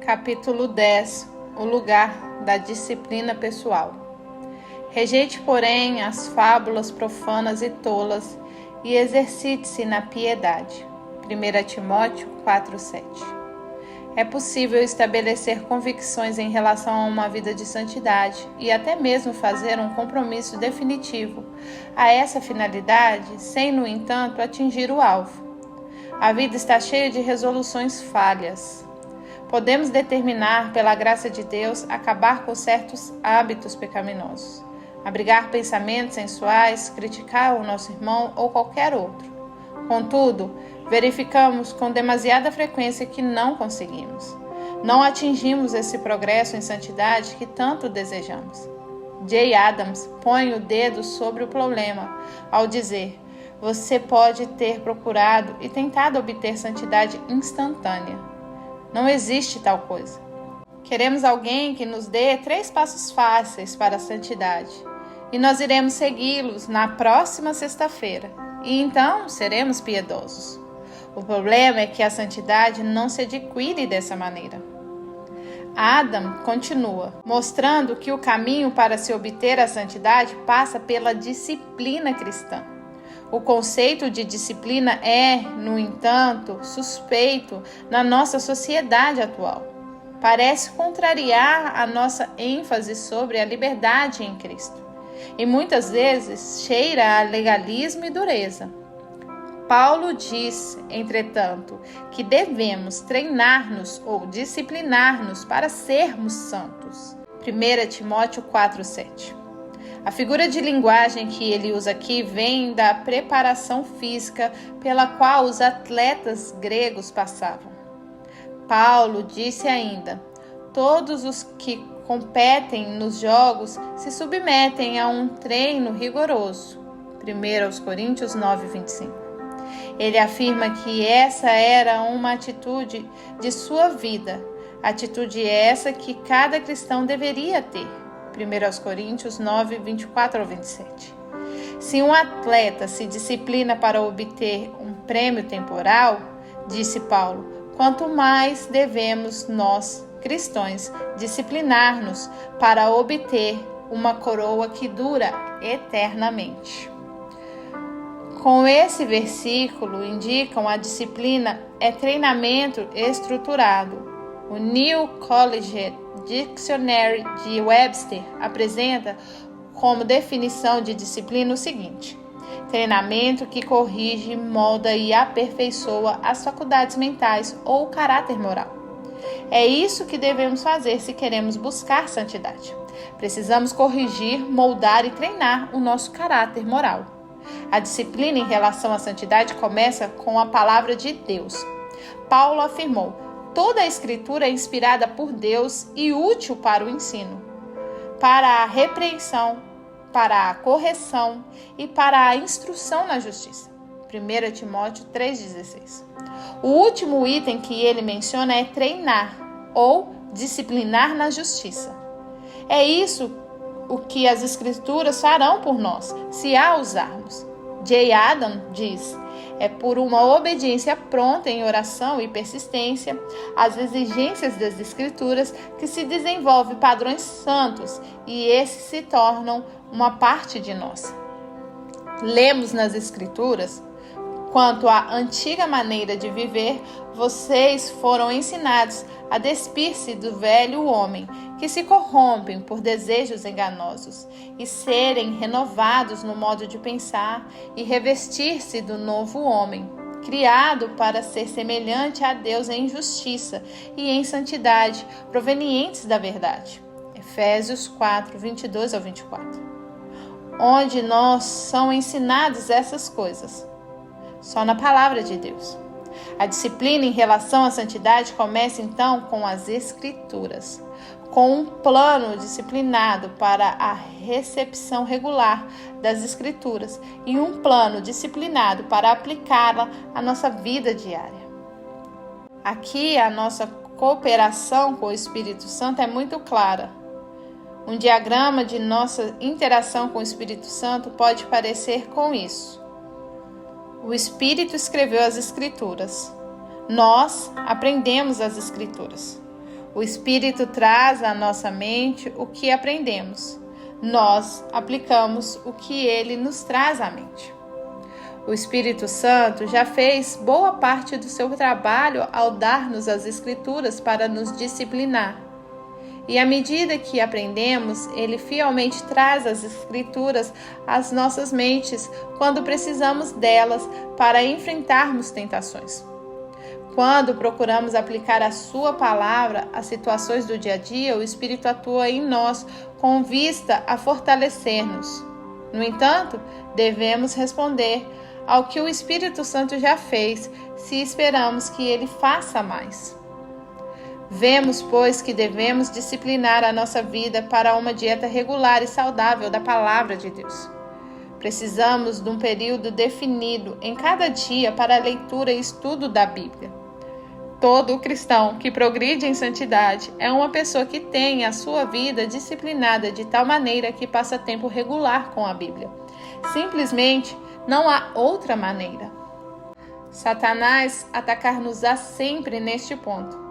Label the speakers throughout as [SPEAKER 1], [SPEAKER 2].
[SPEAKER 1] Capítulo 10. O lugar da disciplina pessoal. Rejeite, porém, as fábulas profanas e tolas e exercite-se na piedade. 1 Timóteo 4:7. É possível estabelecer convicções em relação a uma vida de santidade e até mesmo fazer um compromisso definitivo a essa finalidade, sem, no entanto, atingir o alvo. A vida está cheia de resoluções falhas. Podemos determinar, pela graça de Deus, acabar com certos hábitos pecaminosos, abrigar pensamentos sensuais, criticar o nosso irmão ou qualquer outro. Contudo, verificamos com demasiada frequência que não conseguimos. Não atingimos esse progresso em santidade que tanto desejamos. Jay Adams põe o dedo sobre o problema ao dizer: você pode ter procurado e tentado obter santidade instantânea. Não existe tal coisa. Queremos alguém que nos dê 3 passos fáceis para a santidade. E nós iremos segui-los na próxima sexta-feira. E então seremos piedosos. O problema é que a santidade não se adquire dessa maneira. Adam continua, mostrando que o caminho para se obter a santidade passa pela disciplina cristã. O conceito de disciplina é, no entanto, suspeito na nossa sociedade atual. Parece contrariar a nossa ênfase sobre a liberdade em Cristo. E muitas vezes cheira a legalismo e dureza. Paulo diz, entretanto, que devemos treinar-nos ou disciplinar-nos para sermos santos. 1 Timóteo 4:7. A figura de linguagem que ele usa aqui vem da preparação física pela qual os atletas gregos passavam. Paulo disse ainda: todos os que competem nos jogos se submetem a um treino rigoroso. 1 Coríntios 9:25. Ele afirma que essa era uma atitude de sua vida, atitude essa que cada cristão deveria ter. 1 Coríntios 9, 24 ao 27. Se um atleta se disciplina para obter um prêmio temporal, disse Paulo, quanto mais devemos nós, cristãos, disciplinar-nos para obter uma coroa que dura eternamente. Com esse versículo, indicam a disciplina é treinamento estruturado. O New Collegiate Dictionary de Webster apresenta como definição de disciplina o seguinte: treinamento que corrige, molda e aperfeiçoa as faculdades mentais ou o caráter moral. É isso que devemos fazer se queremos buscar santidade. Precisamos corrigir, moldar e treinar o nosso caráter moral. A disciplina em relação à santidade começa com a palavra de Deus. Paulo afirmou: toda a Escritura é inspirada por Deus e útil para o ensino, para a repreensão, para a correção e para a instrução na justiça. 1 Timóteo 3,16. O último item que ele menciona é treinar ou disciplinar na justiça. É isso o que as Escrituras farão por nós, se a usarmos. Jay Adams diz: é por uma obediência pronta em oração e persistência às exigências das Escrituras que se desenvolve padrões santos e esses se tornam uma parte de nós. Lemos nas Escrituras: quanto à antiga maneira de viver, vocês foram ensinados a despir-se do velho homem, que se corrompem por desejos enganosos, e serem renovados no modo de pensar e revestir-se do novo homem, criado para ser semelhante a Deus em justiça e em santidade, provenientes da verdade. Efésios 4, 22 ao 24. Onde nós são ensinados essas coisas? Só na palavra de Deus. A disciplina em relação à santidade começa então com as Escrituras, com um plano disciplinado para a recepção regular das Escrituras e um plano disciplinado para aplicá-la à nossa vida diária. Aqui a nossa cooperação com o Espírito Santo é muito clara. Um diagrama de nossa interação com o Espírito Santo pode parecer com isso. O Espírito escreveu as Escrituras. Nós aprendemos as Escrituras. O Espírito traz à nossa mente o que aprendemos. Nós aplicamos o que ele nos traz à mente. O Espírito Santo já fez boa parte do seu trabalho ao dar-nos as Escrituras para nos disciplinar. E à medida que aprendemos, ele fielmente traz as Escrituras às nossas mentes quando precisamos delas para enfrentarmos tentações. Quando procuramos aplicar a sua palavra às situações do dia a dia, o Espírito atua em nós com vista a fortalecer-nos. No entanto, devemos responder ao que o Espírito Santo já fez, se esperamos que ele faça mais. Vemos, pois, que devemos disciplinar a nossa vida para uma dieta regular e saudável da palavra de Deus. Precisamos de um período definido em cada dia para a leitura e estudo da Bíblia. Todo cristão que progride em santidade é uma pessoa que tem a sua vida disciplinada de tal maneira que passa tempo regular com a Bíblia. Simplesmente não há outra maneira. Satanás atacar-nos-á sempre neste ponto.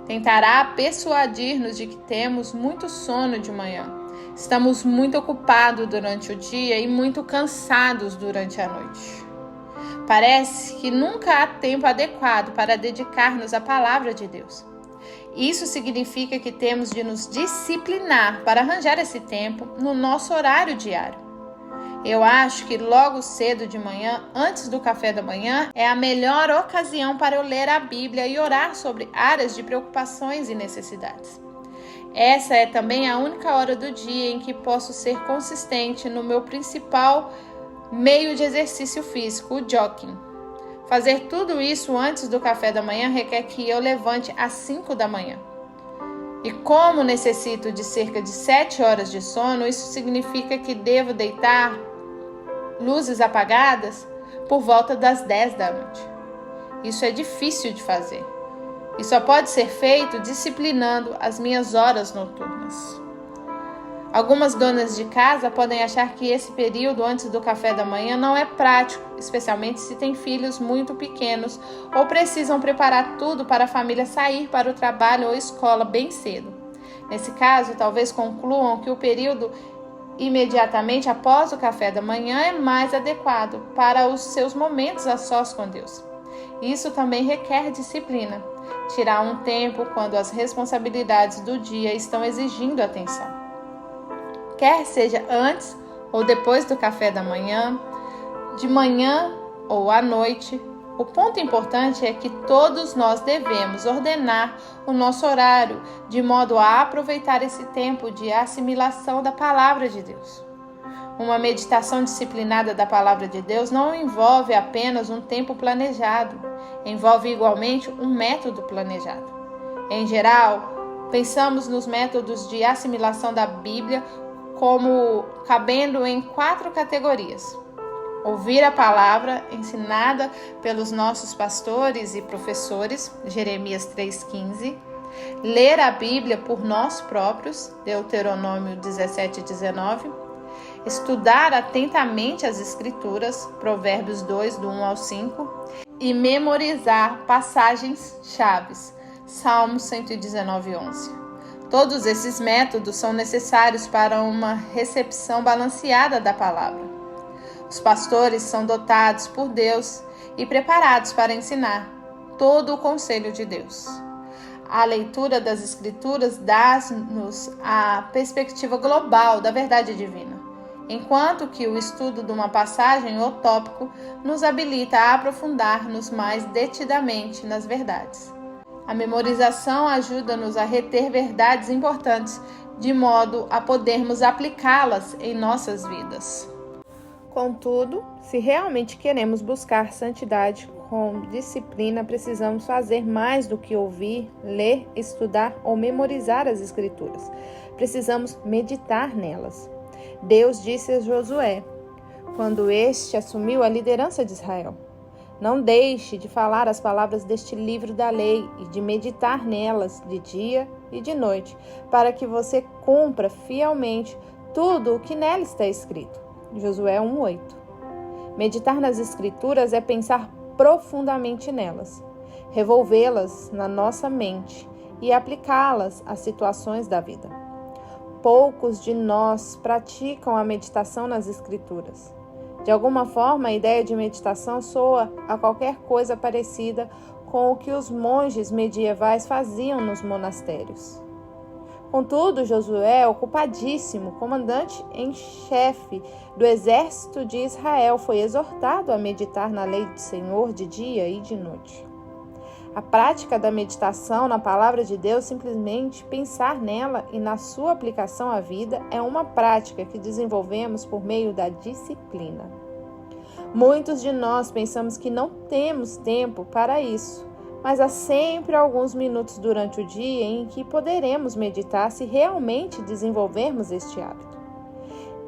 [SPEAKER 1] Tentará persuadir-nos de que temos muito sono de manhã. Estamos muito ocupados durante o dia e muito cansados durante a noite. Parece que nunca há tempo adequado para dedicar-nos à palavra de Deus. Isso significa que temos de nos disciplinar para arranjar esse tempo no nosso horário diário. Eu acho que logo cedo de manhã, antes do café da manhã, é a melhor ocasião para eu ler a Bíblia e orar sobre áreas de preocupações e necessidades. Essa é também a única hora do dia em que posso ser consistente no meu principal meio de exercício físico, o jogging. Fazer tudo isso antes do café da manhã requer que eu levante às 5 da manhã. E como necessito de cerca de 7 horas de sono, isso significa que devo deitar luzes apagadas por volta das 10 da noite. Isso é difícil de fazer. E só pode ser feito disciplinando as minhas horas noturnas. Algumas donas de casa podem achar que esse período antes do café da manhã não é prático, especialmente se têm filhos muito pequenos ou precisam preparar tudo para a família sair para o trabalho ou escola bem cedo. Nesse caso, talvez concluam que o período imediatamente após o café da manhã é mais adequado para os seus momentos a sós com Deus. Isso também requer disciplina. Tirar um tempo quando as responsabilidades do dia estão exigindo atenção. Quer seja antes ou depois do café da manhã, de manhã ou à noite, o ponto importante é que todos nós devemos ordenar o nosso horário de modo a aproveitar esse tempo de assimilação da palavra de Deus. Uma meditação disciplinada da palavra de Deus não envolve apenas um tempo planejado, envolve igualmente um método planejado. Em geral, pensamos nos métodos de assimilação da Bíblia como cabendo em 4 categorias. Ouvir a palavra ensinada pelos nossos pastores e professores, Jeremias 3,15. Ler a Bíblia por nós próprios, Deuteronômio 17:19. Estudar atentamente as Escrituras, Provérbios 2, do 1 ao 5. E memorizar passagens chaves, Salmos 119:11. Todos esses métodos são necessários para uma recepção balanceada da palavra. Os pastores são dotados por Deus e preparados para ensinar todo o conselho de Deus. A leitura das Escrituras dá-nos a perspectiva global da verdade divina, enquanto que o estudo de uma passagem ou tópico nos habilita a aprofundar-nos mais detidamente nas verdades. A memorização ajuda-nos a reter verdades importantes, de modo a podermos aplicá-las em nossas vidas. Contudo, se realmente queremos buscar santidade com disciplina, precisamos fazer mais do que ouvir, ler, estudar ou memorizar as Escrituras. Precisamos meditar nelas. Deus disse a Josué, quando este assumiu a liderança de Israel: não deixe de falar as palavras deste livro da lei e de meditar nelas de dia e de noite, para que você cumpra fielmente tudo o que nela está escrito. Josué 1:8. Meditar nas Escrituras é pensar profundamente nelas, revolvê-las na nossa mente e aplicá-las às situações da vida. Poucos de nós praticam a meditação nas Escrituras. De alguma forma, a ideia de meditação soa a qualquer coisa parecida com o que os monges medievais faziam nos monastérios. Contudo, Josué, ocupadíssimo, comandante em chefe do exército de Israel, foi exortado a meditar na lei do Senhor de dia e de noite. A prática da meditação na palavra de Deus, simplesmente pensar nela e na sua aplicação à vida, é uma prática que desenvolvemos por meio da disciplina. Muitos de nós pensamos que não temos tempo para isso, mas há sempre alguns minutos durante o dia em que poderemos meditar se realmente desenvolvermos este hábito.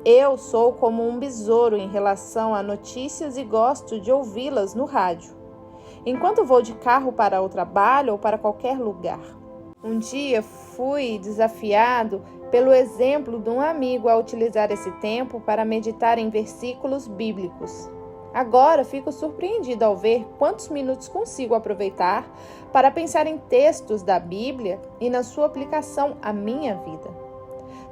[SPEAKER 1] Eu sou como um besouro em relação a notícias e gosto de ouvi-las no rádio, enquanto vou de carro para o trabalho ou para qualquer lugar. Um dia fui desafiado pelo exemplo de um amigo a utilizar esse tempo para meditar em versículos bíblicos. Agora fico surpreendido ao ver quantos minutos consigo aproveitar para pensar em textos da Bíblia e na sua aplicação à minha vida.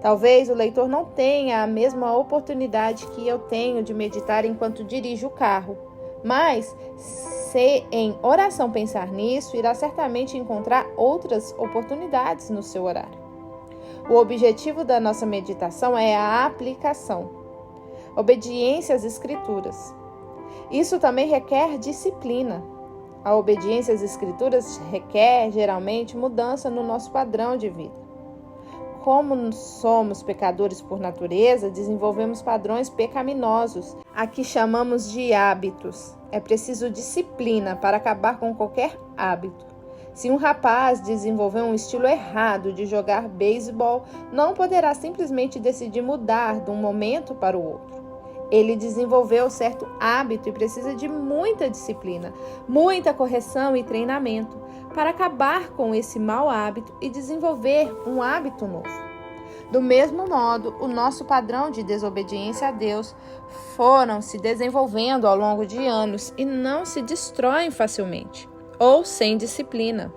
[SPEAKER 1] Talvez o leitor não tenha a mesma oportunidade que eu tenho de meditar enquanto dirijo o carro, mas se em oração pensar nisso, irá certamente encontrar outras oportunidades no seu horário. O objetivo da nossa meditação é a aplicação, obediência às Escrituras. Isso também requer disciplina. A obediência às Escrituras requer, geralmente, mudança no nosso padrão de vida. Como somos pecadores por natureza, desenvolvemos padrões pecaminosos, a que chamamos de hábitos. É preciso disciplina para acabar com qualquer hábito. Se um rapaz desenvolver um estilo errado de jogar beisebol, não poderá simplesmente decidir mudar de um momento para o outro. Ele desenvolveu certo hábito e precisa de muita disciplina, muita correção e treinamento para acabar com esse mau hábito e desenvolver um hábito novo. Do mesmo modo, o nosso padrão de desobediência a Deus foram se desenvolvendo ao longo de anos e não se destroem facilmente, ou sem disciplina.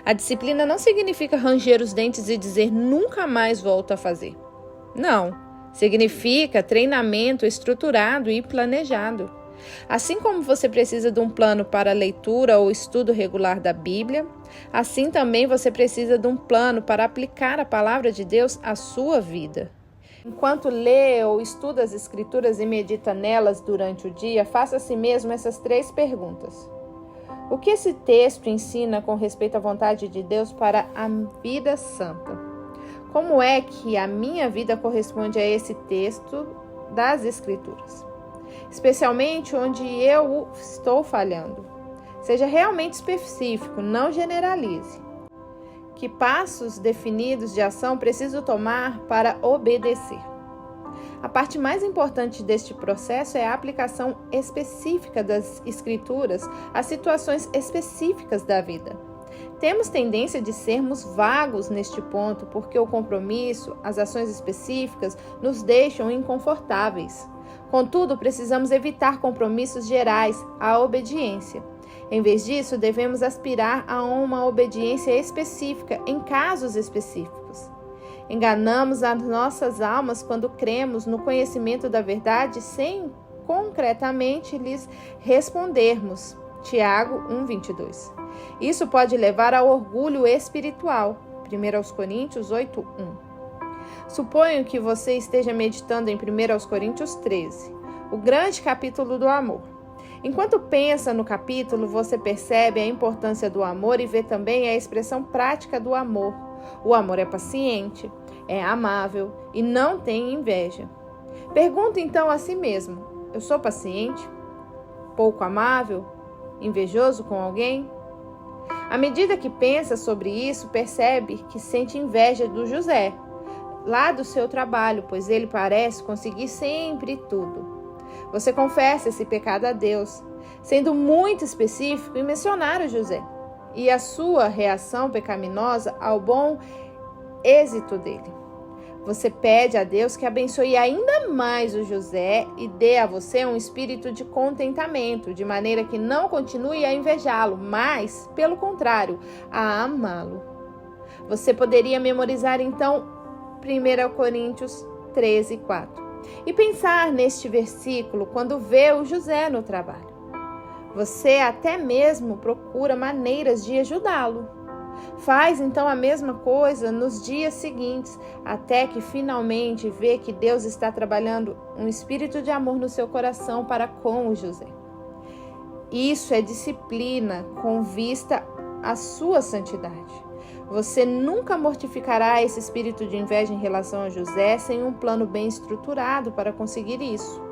[SPEAKER 1] A disciplina não significa ranger os dentes e dizer nunca mais volto a fazer. Não. Significa treinamento estruturado e planejado. Assim como você precisa de um plano para a leitura ou estudo regular da Bíblia, assim também você precisa de um plano para aplicar a palavra de Deus à sua vida. Enquanto lê ou estuda as Escrituras e medita nelas durante o dia, faça a si mesmo essas 3 perguntas. O que esse texto ensina com respeito à vontade de Deus para a vida santa? Como é que a minha vida corresponde a esse texto das Escrituras? Especialmente onde eu estou falhando. Seja realmente específico, não generalize. Que passos definidos de ação preciso tomar para obedecer? A parte mais importante deste processo é a aplicação específica das Escrituras às situações específicas da vida. Temos tendência de sermos vagos neste ponto porque o compromisso, as ações específicas, nos deixam inconfortáveis. Contudo, precisamos evitar compromissos gerais, a obediência. Em vez disso, devemos aspirar a uma obediência específica em casos específicos. Enganamos as nossas almas quando cremos no conhecimento da verdade sem concretamente lhes respondermos. Tiago 1:22. Isso pode levar ao orgulho espiritual. 1 Coríntios 8:1. Suponho que você esteja meditando em 1 Coríntios 13, o grande capítulo do amor. Enquanto pensa no capítulo, você percebe a importância do amor e vê também a expressão prática do amor. O amor é paciente, é amável e não tem inveja. Pergunta então a si mesmo: eu sou paciente? Pouco amável? Invejoso com alguém? À medida que pensa sobre isso, percebe que sente inveja do José, lá do seu trabalho, pois ele parece conseguir sempre tudo. Você confessa esse pecado a Deus, sendo muito específico em mencionar o José e a sua reação pecaminosa ao bom êxito dele. Você pede a Deus que abençoe ainda mais o José e dê a você um espírito de contentamento, de maneira que não continue a invejá-lo, mas, pelo contrário, a amá-lo. Você poderia memorizar então 1 Coríntios 13:4 e pensar neste versículo quando vê o José no trabalho. Você até mesmo procura maneiras de ajudá-lo. Faz então a mesma coisa nos dias seguintes, até que finalmente vê que Deus está trabalhando um espírito de amor no seu coração para com o José. Isso é disciplina com vista à sua santidade. Você nunca mortificará esse espírito de inveja em relação a José sem um plano bem estruturado para conseguir isso.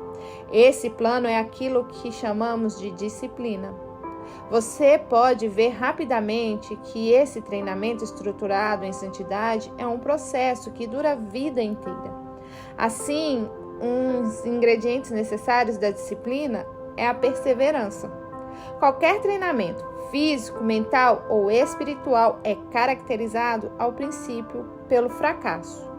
[SPEAKER 1] Esse plano é aquilo que chamamos de disciplina. Você pode ver rapidamente que esse treinamento estruturado em santidade é um processo que dura a vida inteira. Assim, uns ingredientes necessários da disciplina é a perseverança. Qualquer treinamento físico, mental ou espiritual é caracterizado, ao princípio, pelo fracasso.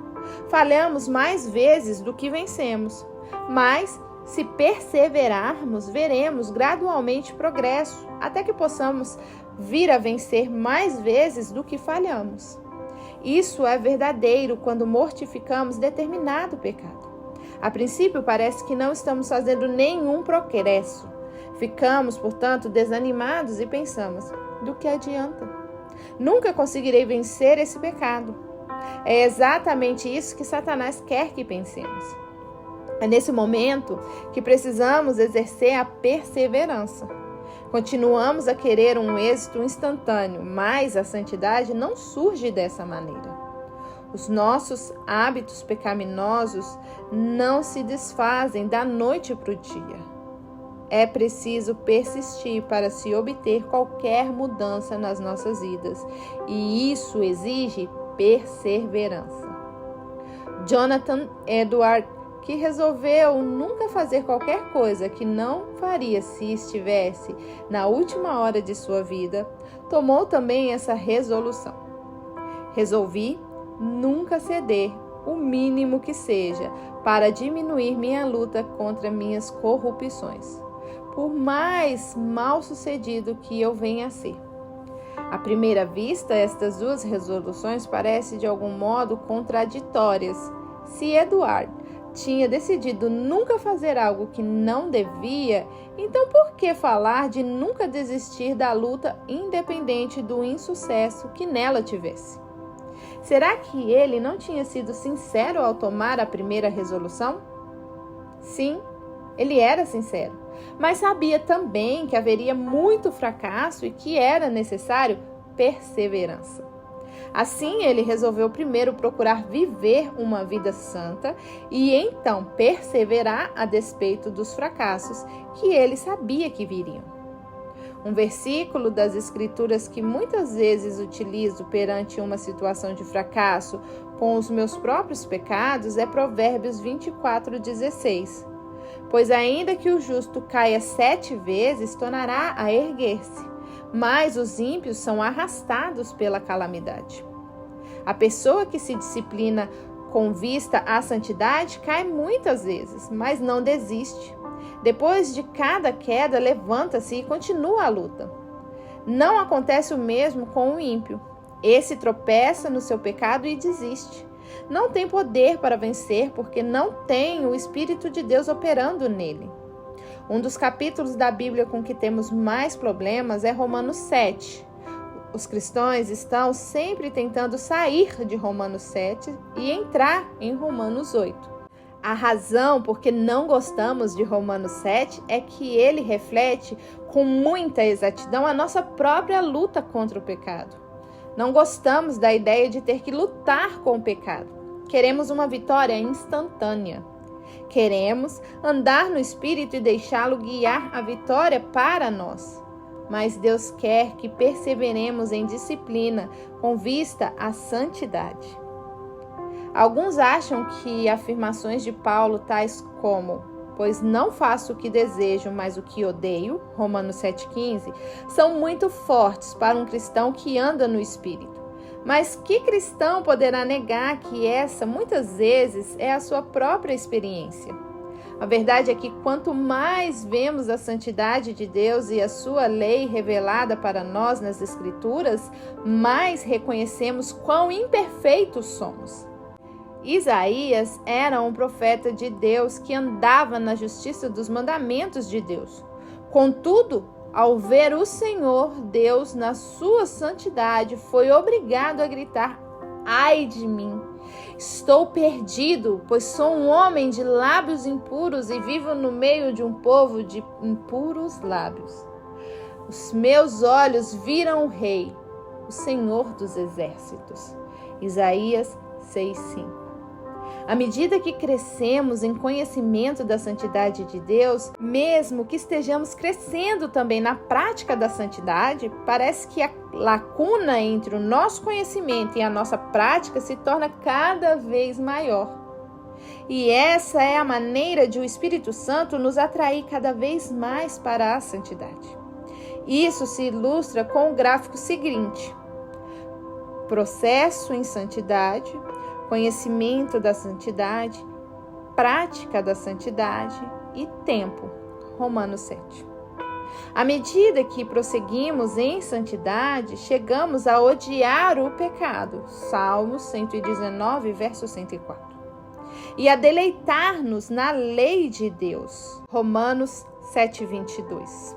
[SPEAKER 1] Falhamos mais vezes do que vencemos, mas se perseverarmos, veremos gradualmente progresso, até que possamos vir a vencer mais vezes do que falhamos. Isso é verdadeiro quando mortificamos determinado pecado. A princípio, parece que não estamos fazendo nenhum progresso. Ficamos, portanto, desanimados e pensamos: do que adianta? Nunca conseguirei vencer esse pecado. É exatamente isso que Satanás quer que pensemos. É nesse momento que precisamos exercer a perseverança. Continuamos a querer um êxito instantâneo, mas a santidade não surge dessa maneira. Os nossos hábitos pecaminosos não se desfazem da noite para o dia. É preciso persistir para se obter qualquer mudança nas nossas vidas, e isso exige perseverança. Jonathan Edwards, que resolveu nunca fazer qualquer coisa que não faria se estivesse na última hora de sua vida, tomou também essa resolução. Resolvi nunca ceder, o mínimo que seja, para diminuir minha luta contra minhas corrupções, por mais mal sucedido que eu venha a ser. À primeira vista, estas duas resoluções parecem de algum modo contraditórias. Se Edward tinha decidido nunca fazer algo que não devia, então por que falar de nunca desistir da luta independente do insucesso que nela tivesse? Será que ele não tinha sido sincero ao tomar a primeira resolução? Sim, ele era sincero, mas sabia também que haveria muito fracasso e que era necessário perseverança. Assim, ele resolveu primeiro procurar viver uma vida santa e então perseverar a despeito dos fracassos que ele sabia que viriam. Um versículo das Escrituras que muitas vezes utilizo perante uma situação de fracasso com os meus próprios pecados é Provérbios 24:16. Pois ainda que o justo caia 7 vezes, tornará a erguer-se, mas os ímpios são arrastados pela calamidade. A pessoa que se disciplina com vista à santidade cai muitas vezes, mas não desiste. Depois de cada queda, levanta-se e continua a luta. Não acontece o mesmo com o ímpio. Esse tropeça no seu pecado e desiste. Não tem poder para vencer porque não tem o Espírito de Deus operando nele. Um dos capítulos da Bíblia com que temos mais problemas é Romanos 7. Os cristãos estão sempre tentando sair de Romanos 7 e entrar em Romanos 8. A razão por que não gostamos de Romanos 7 é que ele reflete com muita exatidão a nossa própria luta contra o pecado. Não gostamos da ideia de ter que lutar com o pecado. Queremos uma vitória instantânea. Queremos andar no Espírito e deixá-lo guiar a vitória para nós. Mas Deus quer que perseveremos em disciplina com vista à santidade. Alguns acham que afirmações de Paulo, tais como "pois não faço o que desejo, mas o que odeio", Romanos 7,15, são muito fortes para um cristão que anda no Espírito. Mas que cristão poderá negar que essa, muitas vezes, é a sua própria experiência? A verdade é que quanto mais vemos a santidade de Deus e a sua lei revelada para nós nas Escrituras, mais reconhecemos quão imperfeitos somos. Isaías era um profeta de Deus que andava na justiça dos mandamentos de Deus. Contudo, ao ver o Senhor Deus na sua santidade, foi obrigado a gritar: ai de mim! Estou perdido, pois sou um homem de lábios impuros e vivo no meio de um povo de impuros lábios. Os meus olhos viram o Rei, o Senhor dos Exércitos. Isaías 6:5. À medida que crescemos em conhecimento da santidade de Deus, mesmo que estejamos crescendo também na prática da santidade, parece que a lacuna entre o nosso conhecimento e a nossa prática se torna cada vez maior. E essa é a maneira de o Espírito Santo nos atrair cada vez mais para a santidade. Isso se ilustra com o gráfico seguinte: processo em santidade, conhecimento da santidade, prática da santidade e tempo. Romanos 7. À medida que prosseguimos em santidade, chegamos a odiar o pecado. Salmos 119, verso 104. E a deleitar-nos na lei de Deus. Romanos 7:22.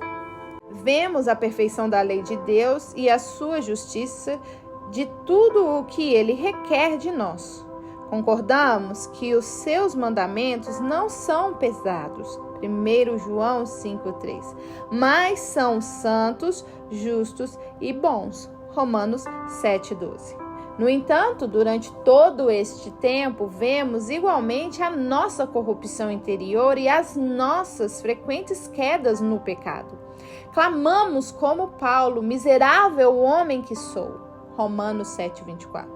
[SPEAKER 1] Vemos a perfeição da lei de Deus e a sua justiça de tudo o que ele requer de nós. Concordamos que os seus mandamentos não são pesados, 1 João 5:3, mas são santos, justos e bons, Romanos 7:12. No entanto, durante todo este tempo, vemos igualmente a nossa corrupção interior e as nossas frequentes quedas no pecado. Clamamos como Paulo: miserável homem que sou, Romanos 7:24.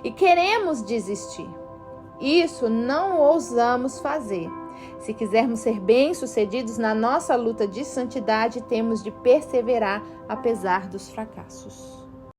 [SPEAKER 1] E queremos desistir. Isso não ousamos fazer. Se quisermos ser bem-sucedidos na nossa luta de santidade, temos de perseverar apesar dos fracassos.